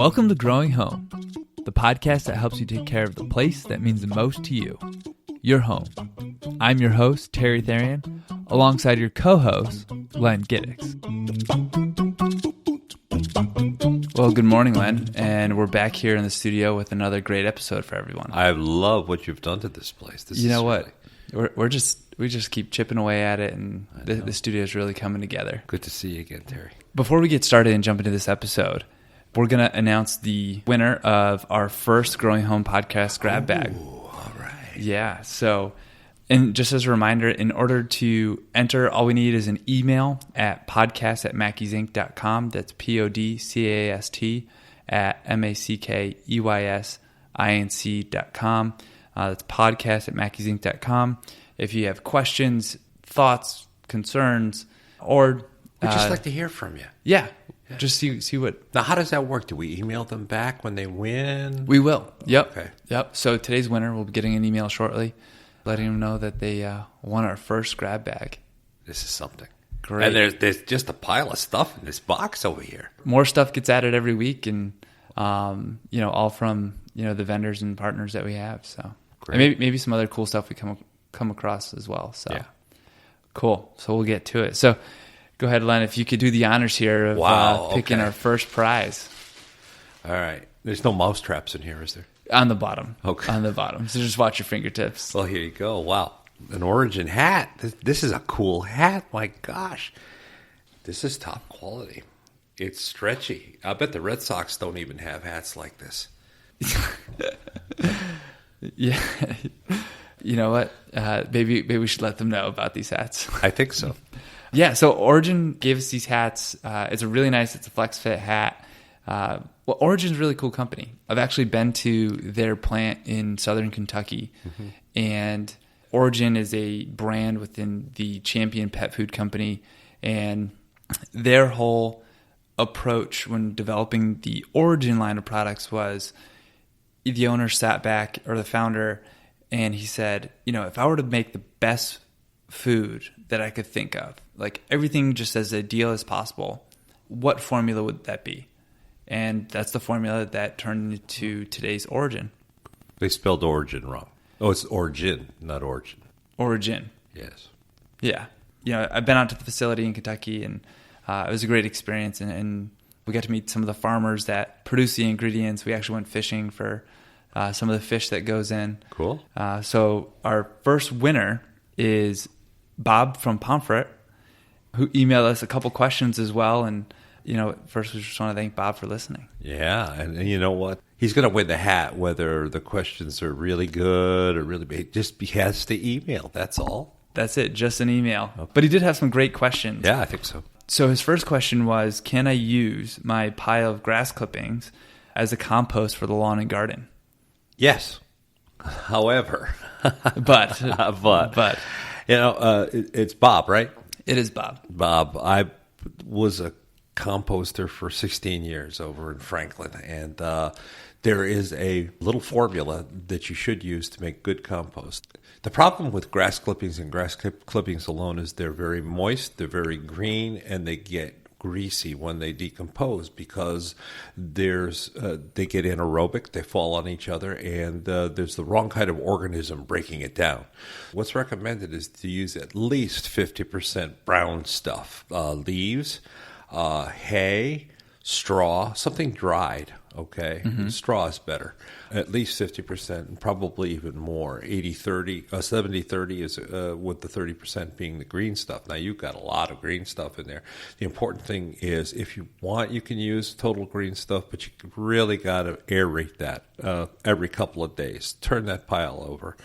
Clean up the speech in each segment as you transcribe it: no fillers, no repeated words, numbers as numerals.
Welcome to Growing Home, the podcast that helps you take care of the place that means the most to you, your home. I'm your host, Terry Therian, alongside your co-host, Len Giddix. Well, good morning, Len, and we're back here in the studio with another great episode for everyone. I love what you've done to this place. You know what? We just keep chipping away at it, and the studio is really coming together. Good to see you again, Terry. Before we get started and jump into this episode, we're going to announce the winner of our first Growing Home podcast grab bag. All right. Yeah. So, and just as a reminder, in order to enter, all we need is an email at podcast@mackeysinc.com. That's PODCAST at MACKEYSINC.com. That's podcast@mackeysinc.com. If you have questions, thoughts, concerns, or We'd just like to hear from you. Yeah. Just see what. Now, how does that work? Do we email them back when they win? We will. Yep. Okay. Yep. So today's winner will be getting an email shortly, letting them know that they won our first grab bag. This is something. Great. And there's just a pile of stuff in this box over here. More stuff gets added every week, and all from the vendors and partners that we have. So, great. And maybe some other cool stuff we come across as well. So, yeah. Cool. So we'll get to it. So. Go ahead, Len, if you could do the honors here of picking our first prize. All right. There's no mouse traps in here, is there? On the bottom. Okay. On the bottom. So just watch your fingertips. Well, here you go. Wow. An Origin hat. This is a cool hat. My gosh. This is top quality. It's stretchy. I bet the Red Sox don't even have hats like this. Yeah. You know what? Maybe we should let them know about these hats. I think so. Yeah, so Origin gave us these hats. It's a flex fit hat. Origin's a really cool company. I've actually been to their plant in southern Kentucky, and Origin is a brand within the Champion Pet Food Company, and their whole approach when developing the Origin line of products was the owner sat back, or the founder, and he said, if I were to make the best food that I could think of, like everything just as ideal as possible, what formula would that be? And that's the formula that turned into today's Origin. They spelled Origin wrong. Oh, it's Origin, not Origin. Origin. Yes. Yeah. I've been out to the facility in Kentucky, and it was a great experience. And we got to meet some of the farmers that produce the ingredients. We actually went fishing for some of the fish that goes in. Cool. So our first winner is Bob from Pomfret, who emailed us a couple questions as well. And, first we just want to thank Bob for listening. Yeah. And you know what? He's going to win the hat, whether the questions are really good or really bad. He has to email. That's all. That's it. Just an email. Okay. But he did have some great questions. Yeah, I think so. So his first question was, can I use my pile of grass clippings as a compost for the lawn and garden? Yes. However. But. It's Bob, right? It is Bob. Bob, I was a composter for 16 years over in Franklin, and there is a little formula that you should use to make good compost. The problem with grass clippings and grass clippings alone is they're very moist, they're very green, and they get greasy when they decompose because they get anaerobic, they fall on each other, and there's the wrong kind of organism breaking it down. What's recommended is to use at least 50% brown stuff, leaves, hay, straw, something dried. Okay, Straw is better. At least 50%, and probably even more. 80-30, 70-30 is with the 30% being the green stuff. Now, you've got a lot of green stuff in there. The important thing is, if you want, you can use total green stuff, but you really got to aerate that every couple of days. Turn that pile over.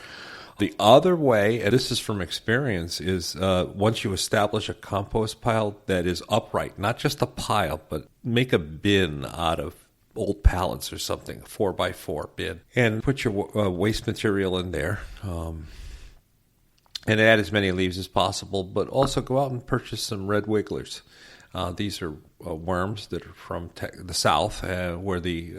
The other way, and this is from experience, is once you establish a compost pile that is upright, not just a pile, but make a bin out of old pallets or something, 4x4 bin, and put your waste material in there, and add as many leaves as possible, but also go out and purchase some red wigglers. These are worms that are from the south, where they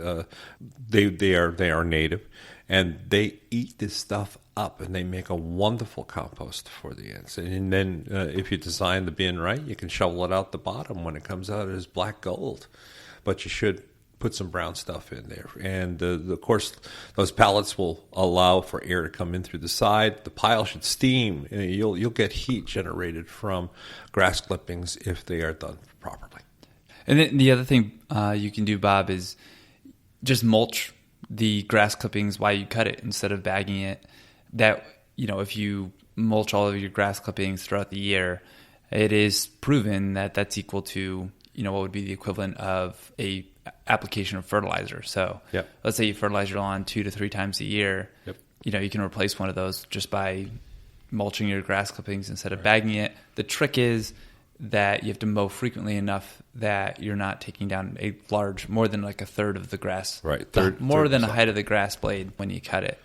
are native, and they eat this stuff up, and they make a wonderful compost for the ants. And then if you design the bin right, you can shovel it out the bottom when it comes out as black gold. But you should put some brown stuff in there. And of course, those pallets will allow for air to come in through the side. The pile should steam. You'll get heat generated from grass clippings if they are done properly. And then the other thing you can do, Bob, is just mulch the grass clippings while you cut it instead of bagging it. That, if you mulch all of your grass clippings throughout the year, it is proven that that's equal to, what would be the equivalent of a application of fertilizer. So let's say you fertilize your lawn 2 to 3 times a year. Yep. You can replace one of those just by mulching your grass clippings instead of bagging it. The trick is that you have to mow frequently enough that you're not taking down a large, more than like a third of the grass. Right. More than the height of the grass blade when you cut it.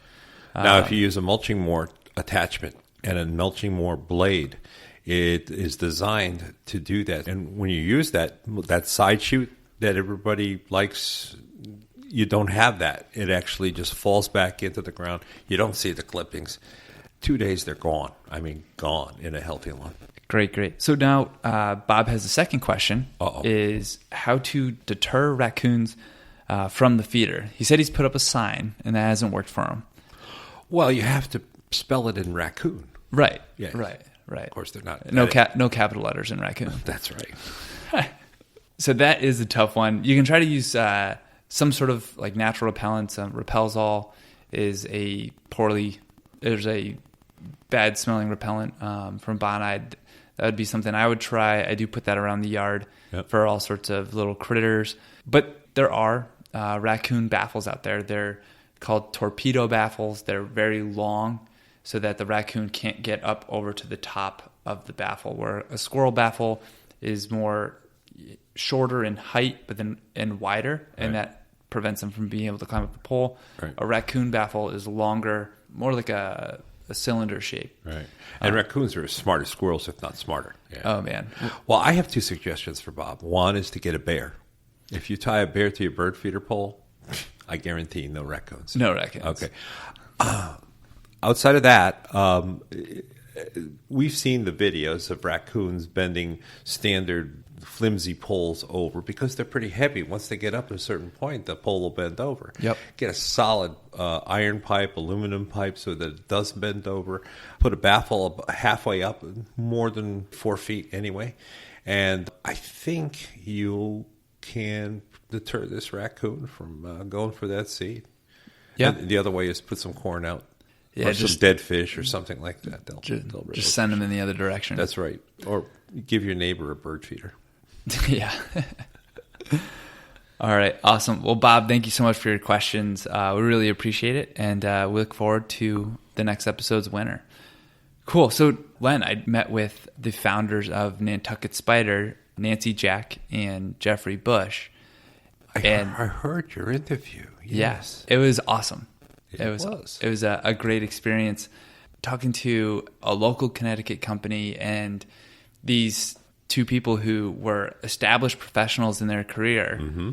Now, if you use a mulching mower attachment and a mulching mower blade, it is designed to do that. And when you use that side shoot that everybody likes, you don't have that. It actually just falls back into the ground. You don't see the clippings. 2 days, they're gone. I mean, gone in a healthy lawn. Great. So now Bob has a second question, is how to deter raccoons from the feeder. He said he's put up a sign, and that hasn't worked for him. Well, you have to spell it in raccoon. Right. Yes. Right. Of course, they're not. No capital letters in raccoon. That's right. So that is a tough one. You can try to use some sort of like natural repellents. Repels-All is there's a bad smelling repellent from Bonide. That would be something I would try. I do put that around the yard for all sorts of little critters. But there are raccoon baffles out there. They're called torpedo baffles. They're very long so that the raccoon can't get up over to the top of the baffle, where a squirrel baffle is more shorter in height and wider, and that prevents them from being able to climb up the pole. Right. A raccoon baffle is longer, more like a cylinder shape. Right. And raccoons are as smart as squirrels, if not smarter. Yeah. Oh, man. Well, I have 2 suggestions for Bob. One is to get a bear. If you tie a bear to your bird feeder pole, I guarantee no raccoons. No raccoons. Okay. Outside of that, we've seen the videos of raccoons bending standard flimsy poles over because they're pretty heavy. Once they get up to a certain point, the pole will bend over. Yep. Get a solid iron pipe, aluminum pipe so that it does bend over. Put a baffle halfway up, more than 4 feet anyway. And I think you can deter this raccoon from going for that seed. Yeah. And the other way is put some corn out. Yeah, or some dead fish or something like that. They'll just send them in the other direction. That's right. Or give your neighbor a bird feeder. Yeah. All right. Awesome. Well, Bob, thank you so much for your questions. We really appreciate it. And we look forward to the next episode's winner. Cool. So, Len, I met with the founders of Nantucket Spider, Nancy Jack and Jeffery Busch. I heard your interview. Yes. It was awesome. It was. It was a great experience talking to a local Connecticut company and these 2 people who were established professionals in their career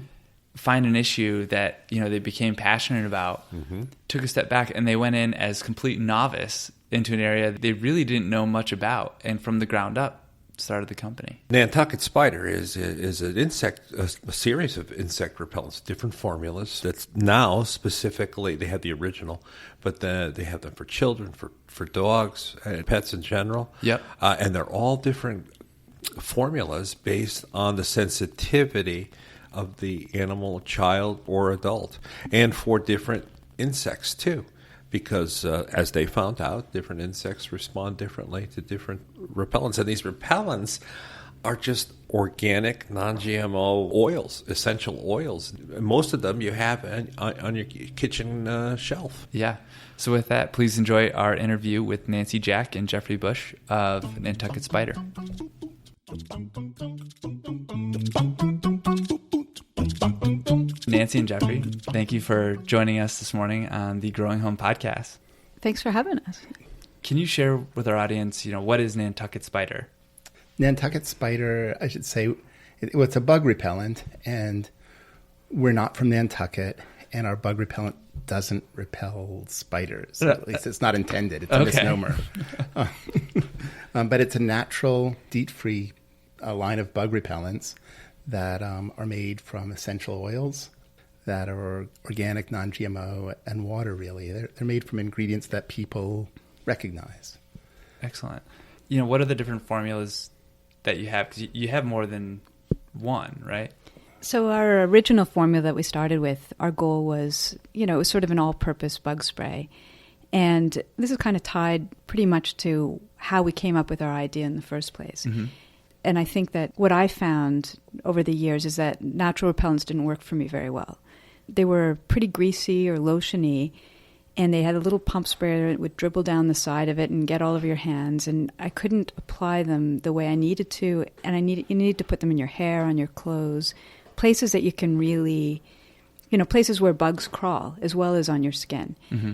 find an issue that they became passionate about, took a step back, and they went in as complete novice into an area that they really didn't know much about, and from the ground up started the company. Nantucket Spider is an insect, a series of insect repellents, different formulas. That's now specifically, they have the original, but they have them for children, for dogs, and pets in general. Yep. And they're all different formulas based on the sensitivity of the animal, child, or adult, and for different insects too. Because as they found out, different insects respond differently to different repellents. And these repellents are just organic, non-GMO oils, essential oils. Most of them you have on your kitchen shelf. Yeah. So with that, please enjoy our interview with Nancy Jack and Jeffery Busch of Nantucket Spider. Nancy and Jeffery, thank you for joining us this morning on the Growing Home podcast. Thanks for having us. Can you share with our audience, what is Nantucket Spider? Nantucket Spider, I should say, it's a bug repellent, and we're not from Nantucket, and our bug repellent doesn't repel spiders. At least it's not intended. It's a misnomer. But it's a natural, DEET-free line of bug repellents that are made from essential oils that are organic, non-GMO, and water, really. They're made from ingredients that people recognize. Excellent. What are the different formulas that you have? Because you have more than one, right? So our original formula that we started with, our goal was, it was sort of an all-purpose bug spray. And this is kind of tied pretty much to how we came up with our idea in the first place. Mm-hmm. And I think that what I found over the years is that natural repellents didn't work for me very well. They were pretty greasy or lotiony, and they had a little pump sprayer that would dribble down the side of it and get all over your hands. And I couldn't apply them the way I needed to. And you needed to put them in your hair, on your clothes, places that you can really, places where bugs crawl, as well as on your skin. Mm-hmm.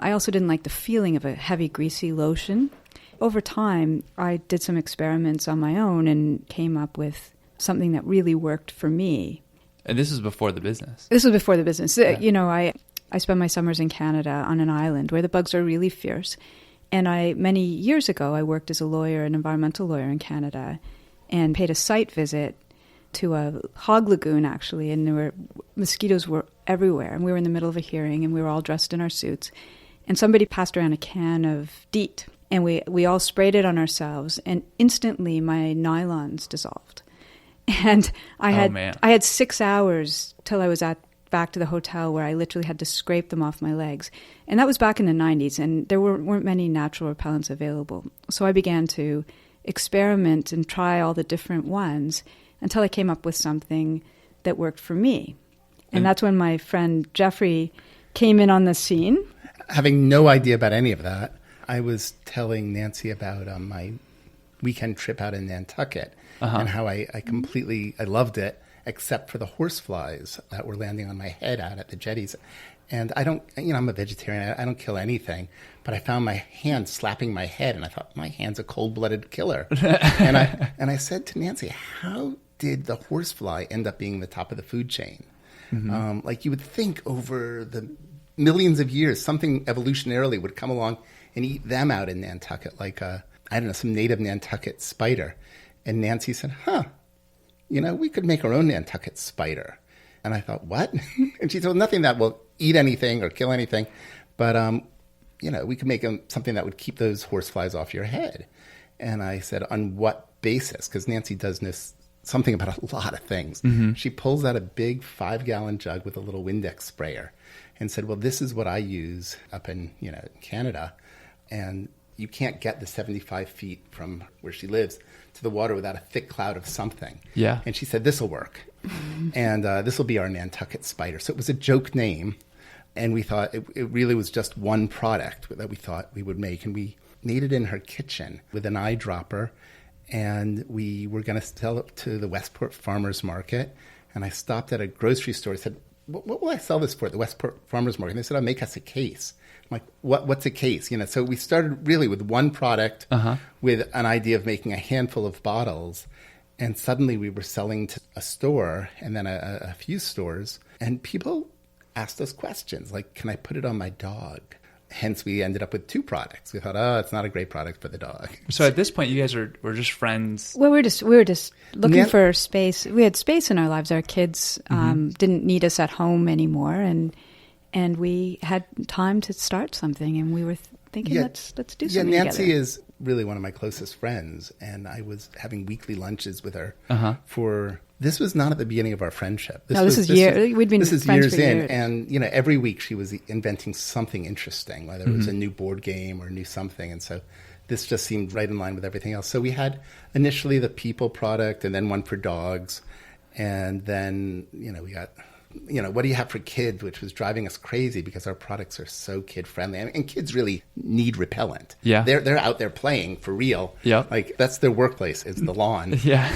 I also didn't like the feeling of a heavy, greasy lotion. Over time, I did some experiments on my own and came up with something that really worked for me. And this was before the business. This was before the business. Yeah. I spent my summers in Canada on an island where the bugs are really fierce. And many years ago, I worked as a lawyer, an environmental lawyer in Canada, and paid a site visit to a hog lagoon, actually, and mosquitoes were everywhere. And we were in the middle of a hearing, and we were all dressed in our suits. And somebody passed around a can of DEET, and we all sprayed it on ourselves, and instantly my nylons dissolved. And I had 6 hours till I was back to the hotel, where I literally had to scrape them off my legs. And that was back in the 90s, and there weren't many natural repellents available. So I began to experiment and try all the different ones until I came up with something that worked for me. And that's when my friend Jeffery came in on the scene. Having no idea about any of that, I was telling Nancy about my weekend trip out in Nantucket and how I loved it, except for the horseflies that were landing on my head out at the jetties. And I'm a vegetarian. I don't kill anything. But I found my hand slapping my head, and I thought, my hand's a cold-blooded killer. and I said to Nancy, how did the horsefly end up being the top of the food chain? Mm-hmm. You would think over the millions of years, something evolutionarily would come along and eat them out in Nantucket, some native Nantucket spider. And Nancy said, we could make our own Nantucket spider. And I thought, what? And she said, well, nothing that will eat anything or kill anything, but, we could make something that would keep those horseflies off your head. And I said, on what basis? Because Nancy does know something about a lot of things. Mm-hmm. She pulls out a big 5-gallon jug with a little Windex sprayer and said, well, this is what I use up in, Canada. And you can't get the 75 feet from where she lives to the water without a thick cloud of something. Yeah. And she said, this will work. And this will be our Nantucket Spider. So it was a joke name. And we thought it really was just one product that we thought we would make. And we made it in her kitchen with an eyedropper. And we were going to sell it to the Westport Farmers Market. And I stopped at a grocery store and said, what will I sell this for at the Westport Farmers Market? And they said, make us a case. I'm like, what's a case? So we started really with one product with an idea of making a handful of bottles. And suddenly we were selling to a store and then a few stores. And people asked us questions like, can I put it on my dog? Hence, we ended up with 2 products. We thought, it's not a great product for the dog. So at this point, you guys were just friends. Well, we were just looking for space. We had space in our lives. Our kids didn't need us at home anymore, and we had time to start something. And we were thinking, let's do something Nancy together. is really one of my closest friends, and I was having weekly lunches with her for. This was not at the beginning of our friendship. We'd been friends years for in, years. and every week she was inventing something interesting, whether it was a new board game or a new something, and so this just seemed right in line with everything else. So we had initially the people product, and then one for dogs, and then we got what do you have for kids, which was driving us crazy because our products are so kid friendly, and kids really need repellent. Yeah, they're out there playing for real. Yeah, that's their workplace is the lawn. Yeah,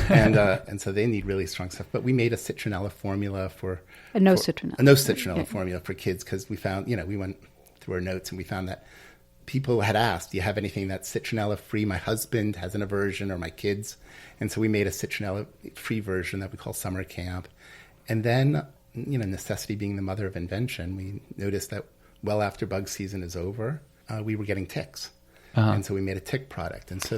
and so they need really strong stuff. But we made a citronella formula for a no citronella citronella formula for kids because we found we went through our notes and we found that people had asked, do you have anything that's citronella free? My husband has an aversion, or my kids, and so we made a citronella free version that we call Summer Camp, and then. Necessity being the mother of invention, we noticed that well after bug season is over, we were getting ticks. And so we made a tick product. And so